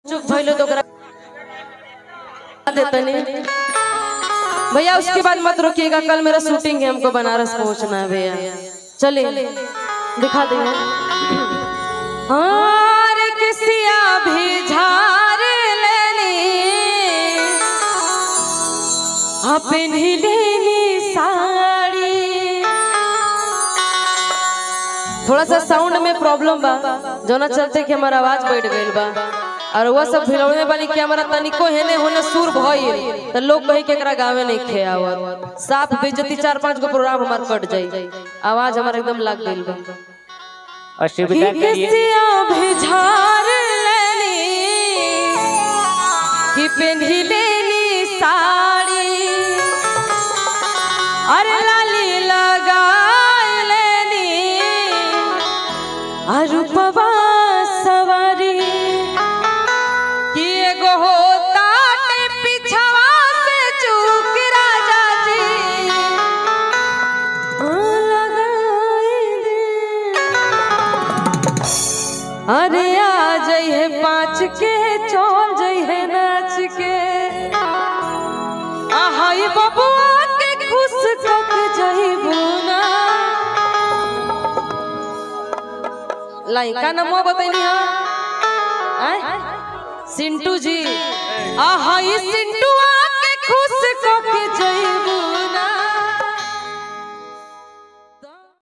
चुप भइलो तो देतनी भैया। उसके बाद मत रोकिएगा, कल मेरा शूटिंग है, हमको बनारस पहुंचना है भैया। चले दिखा देंगे। और किसिया भी झाड़ लेनी अपनी लेनी साड़ी। थोड़ा सा साउंड में प्रॉब्लम बा, जो ना चलते कि हमारा आवाज बैठ गई बा, और वह सब भिलौने वाली कि हमारा तनिको हेने होने सुर भइल त लोग कहि के एकरा गावे नहीं खे आवत। साफ बेइज्जती 4-5 गो प्रोग्राम हमार कट जाई, आवाज हमार एकदम लग गइल बा। असुविधा के लिए किसिया भी झाड़ लेनी कि पेन्ही लेनी साड़ी, अरे लाली लगा लेनी और रूपवा सवारी कि एगो होता टे पिछवा से चूक राजा जी लगाई दे। अरे आ जइहे 5 के चल जइहे नाच के, आहाई बबुआ के खुश कक जइबू ना। लाइका नमो बतैनी हां सिंटू जी, आहाई सिंटू आके खुश कक जइबू